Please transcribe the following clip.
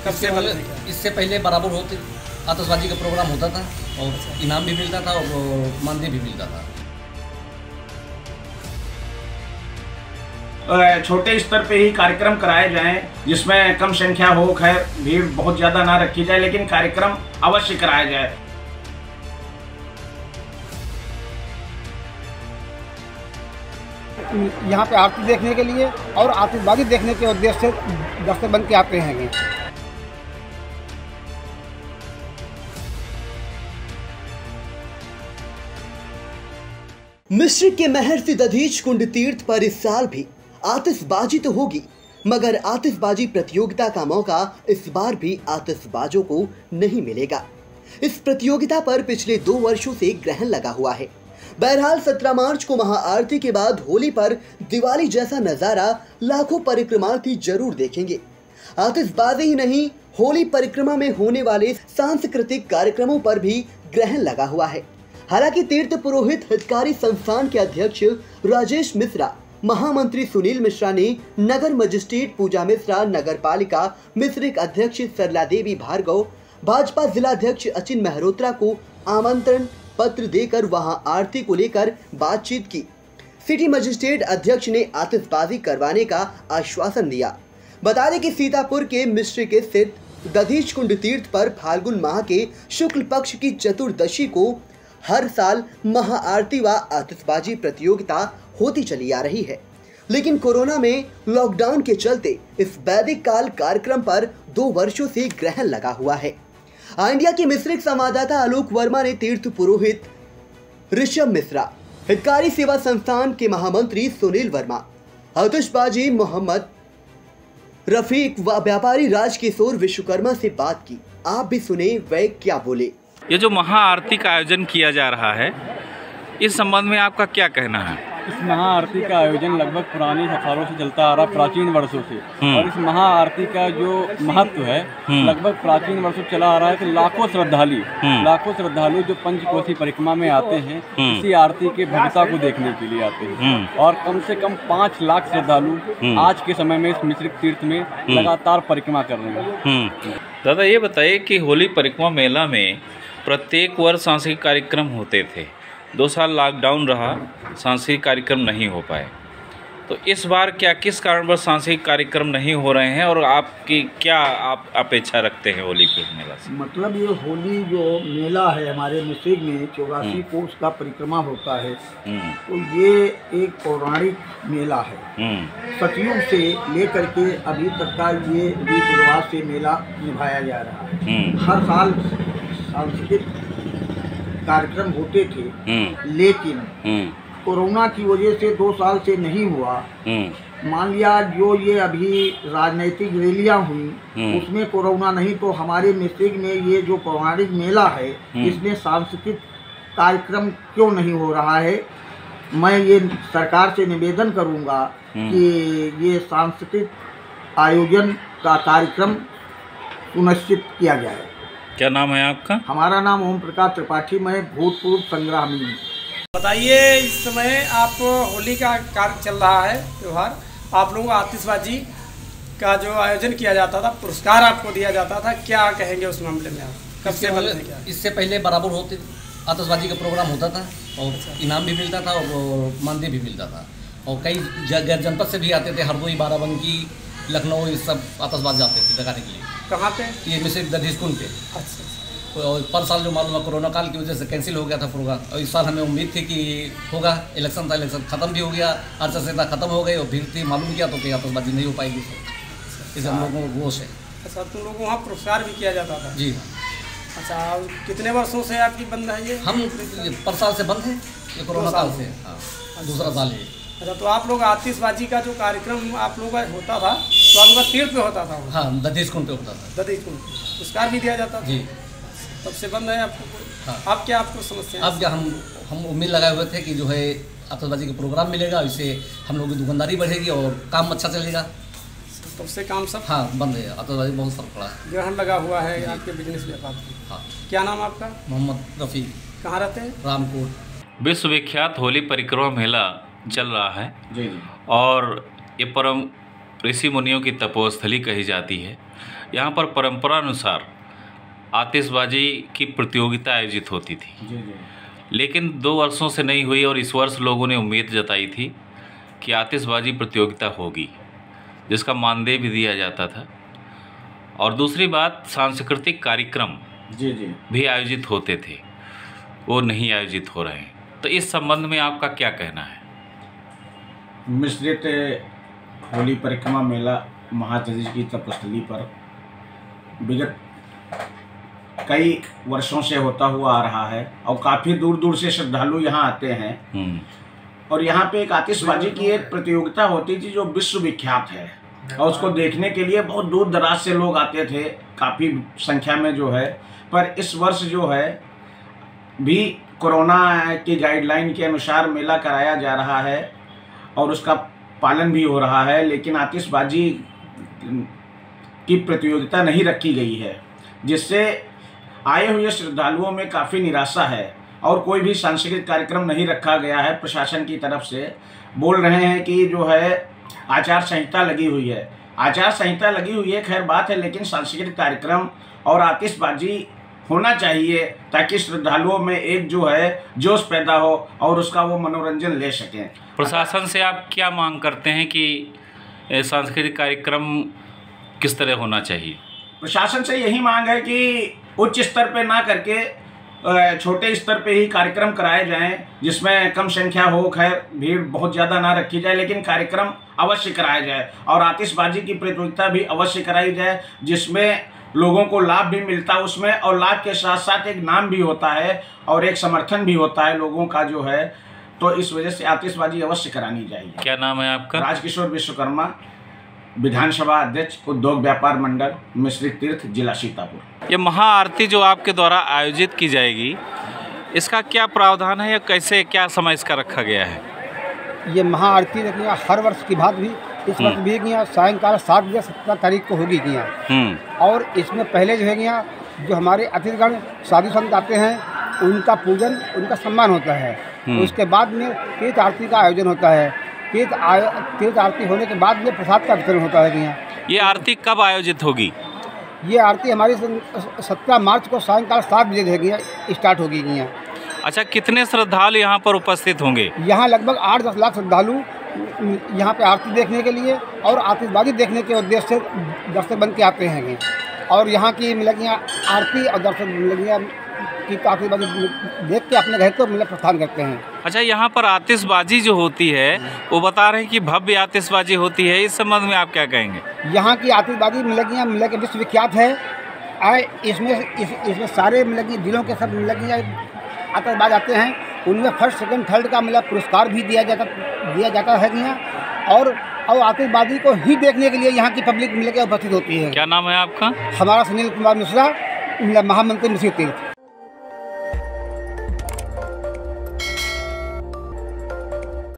कब से बंद है? इससे पहले बराबर होते आतिशबाजी का प्रोग्राम होता था और इनाम भी मिलता था और मानदेय भी मिलता था। छोटे स्तर पे ही कार्यक्रम कराए जाएं जिसमें कम संख्या हो, खैर भीड़ बहुत ज़्यादा ना रखी जाए, लेकिन कार्यक्रम अवश्य कराया जाए। यहाँ पे आरती देखने के लिए और आतिशबाजी देखने के उद्देश्य से दर्शक बन के आते हैं। मिश्रिक के महर से दधीच कुंड तीर्थ पर इस साल भी आतिशबाजी तो होगी, मगर आतिशबाजी प्रतियोगिता का मौका इस बार भी आतिशबाजों को नहीं मिलेगा। इस प्रतियोगिता पर पिछले 2 वर्षों से ग्रहण लगा हुआ है। बहरहाल 17 मार्च को महाआरती के बाद होली पर दिवाली जैसा नजारा लाखों परिक्रमार्थी जरूर देखेंगे। आतिशबाजी ही नहीं, होली परिक्रमा में होने वाले सांस्कृतिक कार्यक्रमों पर भी ग्रहण लगा हुआ है। हालांकि तीर्थ पुरोहित हितकारी संस्थान के अध्यक्ष राजेश मिश्रा, महामंत्री सुनील मिश्रा ने नगर मजिस्ट्रेट पूजा मिश्रा, नगर पालिका मिश्रिक अध्यक्ष सरला देवी भार्गव, भाजपा जिला अध्यक्ष अचिन मेहरोत्रा को आमंत्रण पत्र देकर वहां आरती को लेकर बातचीत की। सिटी मजिस्ट्रेट अध्यक्ष ने आतिशबाजी करवाने का आश्वासन दिया। बता दें कि सीतापुर के मिश्रिक स्थित दधीच कुंड तीर्थ पर फाल्गुन माह के शुक्ल पक्ष की चतुर्दशी को हर साल महाआरती व आतिशबाजी प्रतियोगिता होती चली आ रही है, लेकिन कोरोना में लॉकडाउन के चलते इस वैदिक काल कार्यक्रम पर 2 वर्षों से ग्रहण लगा हुआ है। इंडिया की मिश्रिक संवाददाता आलोक वर्मा ने तीर्थ पुरोहित ऋषभ मिश्रा, हितकारी सेवा संस्थान के महामंत्री सुनील वर्मा, आतिशबाजी मोहम्मद रफीक व व्यापारी राजकिशोर विश्वकर्मा से बात की। आप भी सुने वे क्या बोले। ये जो महाआरती का आयोजन किया जा रहा है, इस संबंध में आपका क्या कहना है? इस महाआरती का आयोजन लगभग पुराने सालों से चलता आ रहा, प्राचीन वर्षों से। और इस महाआरती का जो महत्व है लगभग प्राचीन वर्षों चला आ रहा है कि लाखों श्रद्धालु जो पंचकोसी परिक्रमा में आते हैं इसी आरती के भव्यता को देखने के लिए आते हैं। और कम से कम 5 लाख श्रद्धालु आज के समय में इस मिश्रिक तीर्थ में लगातार परिक्रमा कर रहे हैं। दादा ये बताइए कि होली परिक्रमा मेला में प्रत्येक वर्ष सांस्कृतिक कार्यक्रम होते थे, 2 साल लॉकडाउन रहा, सांस्कृतिक कार्यक्रम नहीं हो पाए, तो इस बार क्या किस कारणवश सांस्कृतिक कार्यक्रम नहीं हो रहे हैं और आपकी क्या आप अपेक्षा रखते हैं होली के मेला से? मतलब ये होली जो मेला है हमारे मिश्रिक में 84 कोस का परिक्रमा होता है, तो ये एक पौराणिक मेला है। सतयुग से लेकर के अभी तक का ये रीति रिवाज से मेला निभाया जा रहा है। हर साल सांस्कृतिक कार्यक्रम होते थे, लेकिन कोरोना की वजह से 2 साल से नहीं हुआ। मान लिया जो ये अभी राजनीतिक रैलियां हुई उसमें कोरोना नहीं, तो हमारे मिश्रिक में ये जो पौराणिक मेला है इसमें सांस्कृतिक कार्यक्रम क्यों नहीं हो रहा है। मैं ये सरकार से निवेदन करूंगा कि ये सांस्कृतिक आयोजन का कार्यक्रम सुनिश्चित किया जाए। क्या नाम है आपका? हमारा नाम ओम प्रकाश त्रिपाठी, मैं भूतपूर्व संग्रामी हूँ। बताइए, इस समय आप होली का कार्य चल रहा है त्यौहार, आप लोगों को आतिशबाजी का जो आयोजन किया जाता था, पुरस्कार आपको दिया जाता था, क्या कहेंगे उस मामले में आप? कब से बंद है क्या? इससे पहले बराबर होते आतिशबाजी का प्रोग्राम होता था और इनाम भी मिलता था और मानदेय भी मिलता था, और कई गैर जनपद से भी आते थे, हरदोई, बाराबंकी, लखनऊ, ये सब आतिशबाजी जाते थे लगाने के लिए। कहाँ पे? ये मिश्रिक दधीच कुंड पे। अच्छा। और पर साल जो मालूम है कोरोना काल की वजह से कैंसिल हो गया था प्रोग्राम, और इस साल हमें उम्मीद थी कि होगा। इलेक्शन था, इलेक्शन खत्म भी हो गया, आचार संहिता खत्म हो गई और भीड़ थी, मालूम किया तो कि आतिशबाजी नहीं हो पाएगी। इसे हम लोगों को घोष है। अच्छा, तुम लोगों को वहाँ पुरस्कार भी किया जाता था? जी। अच्छा, कितने वर्षों से आपकी बंद है ये? हम पर साल से बंद है, ये कोरोना काल से। हाँ, दूसरा साल है। अच्छा, तो आप लोग आतिशबाजी का जो कार्यक्रम आप लोगों का होता था तो आप लोग का तीर्थ पे होता था? हाँ, दधीच कुंड पे होता था। दधीच कुंड पुरस्कार भी दिया जाता था? जी। तब से बंद है आपको? हाँ। अब क्या आपको समस्या? अब क्या हम उम्मीद लगाए हुए थे कि जो है आतिशबाजी का प्रोग्राम मिलेगा, इससे हम लोगों की दुकानदारी बढ़ेगी और काम अच्छा चलेगा। तब से काम सब? हाँ, बंद है, आतिशबाजी बहुत फर्क पड़ा है। ग्रहण लगा हुआ है आपके बिजनेस व्यापार की। हाँ। क्या नाम आपका? मोहम्मद रफीक। कहाँ रहते हैं? रामकोट। विश्वविख्यात होली परिक्रमा मेला चल रहा है जी। और ये परम ऋषि मुनियों की तपोस्थली कही जाती है। यहाँ पर परंपरा अनुसार आतिशबाजी की प्रतियोगिता आयोजित होती थी, लेकिन 2 वर्षों से नहीं हुई और इस वर्ष लोगों ने उम्मीद जताई थी कि आतिशबाजी प्रतियोगिता होगी, जिसका मानदेय भी दिया जाता था। और दूसरी बात, सांस्कृतिक कार्यक्रम भी आयोजित होते थे, वो नहीं आयोजित हो रहे हैं। तो इस संबंध में आपका क्या कहना है? मिश्रित होली परिक्रमा मेला महादधीच की तपस्थली पर विगत कई वर्षों से होता हुआ आ रहा है और काफ़ी दूर दूर से श्रद्धालु यहाँ आते हैं। और यहाँ पे एक आतिशबाजी की एक प्रतियोगिता होती थी जो विश्व विख्यात है, और उसको देखने के लिए बहुत दूर दराज से लोग आते थे, काफ़ी संख्या में जो है। पर इस वर्ष जो है भी कोरोना की गाइडलाइन के अनुसार मेला कराया जा रहा है और उसका पालन भी हो रहा है, लेकिन आतिशबाजी की प्रतियोगिता नहीं रखी गई है, जिससे आए हुए श्रद्धालुओं में काफ़ी निराशा है। और कोई भी सांस्कृतिक कार्यक्रम नहीं रखा गया है। प्रशासन की तरफ से बोल रहे हैं कि जो है आचार संहिता लगी हुई है। आचार संहिता लगी हुई है, खैर बात है, लेकिन सांस्कृतिक कार्यक्रम और आतिशबाजी होना चाहिए ताकि श्रद्धालुओं में एक जो है जोश पैदा हो और उसका वो मनोरंजन ले सकें। प्रशासन से आप क्या मांग करते हैं कि सांस्कृतिक कार्यक्रम किस तरह होना चाहिए? प्रशासन से यही मांग है कि उच्च स्तर पे ना करके छोटे स्तर पे ही कार्यक्रम कराए जाएं, जिसमें कम संख्या हो, खैर भीड़ बहुत ज़्यादा ना रखी जाए, लेकिन कार्यक्रम अवश्य कराया जाए और आतिशबाजी की प्रतियोगिता भी अवश्य कराई जाए, जिसमें लोगों को लाभ भी मिलता है उसमें, और लाभ के साथ साथ एक नाम भी होता है और एक समर्थन भी होता है लोगों का जो है। तो इस वजह से आतिशबाजी अवश्य करानी चाहिए। क्या नाम है आपका? राजकिशोर विश्वकर्मा, विधानसभा अध्यक्ष, उद्योग व्यापार मंडल, मिश्रित तीर्थ, जिला सीतापुर। ये महाआरती जो आपके द्वारा आयोजित की जाएगी, इसका क्या प्रावधान है या कैसे क्या समय इसका रखा गया है? ये महाआरती देखिए हर वर्ष की बात भी इस वर्ष भी यहाँ सायंकाल 7 बजे 17 तारीख को होगी यहाँ। और इसमें पहले जो है यहाँ जो हमारे अतिथिगण साधु संत आते हैं उनका पूजन, उनका सम्मान होता है। उसके बाद में तीर्थ आरती का आयोजन होता है। तीर्थ आरती होने के बाद में प्रसाद का वितरण होता है यहाँ। ये आरती कब आयोजित होगी? ये आरती हमारी 17 मार्च को सायंकाल 7 बजे रहेगी, स्टार्ट होगी यहाँ। अच्छा, कितने श्रद्धालु यहाँ पर उपस्थित होंगे? यहाँ लगभग 8-10 लाख श्रद्धालु यहाँ पे आरती देखने के लिए और आतिशबाजी देखने के उद्देश्य से दर्शक बन के आते हैं। और यहाँ की मतलब यहाँ आरती और दर्शक मतलब की आतिशबाजी देख के अपने घर को मतलब प्रस्थान करते हैं। अच्छा, यहाँ पर आतिशबाजी जो होती है वो बता रहे हैं कि भव्य आतिशबाजी होती है, इस संबंध में आप क्या कहेंगे? यहाँ की आतिशबाजी मतलब कि विश्व विख्यात है। इसमें सारे मतलब जिलों के सब मतलब आतिशबाज आते हैं, उनमें फर्स्ट सेकंड थर्ड का मतलब पुरस्कार भी दिया जाता है यहाँ। और आतिशबाजी को ही देखने के लिए यहाँ की पब्लिक मिलकर उपस्थित होती है। क्या नाम है आपका? हमारा सुनील कुमार मिश्रा, महामंत्री मिश्रित तीर्थ।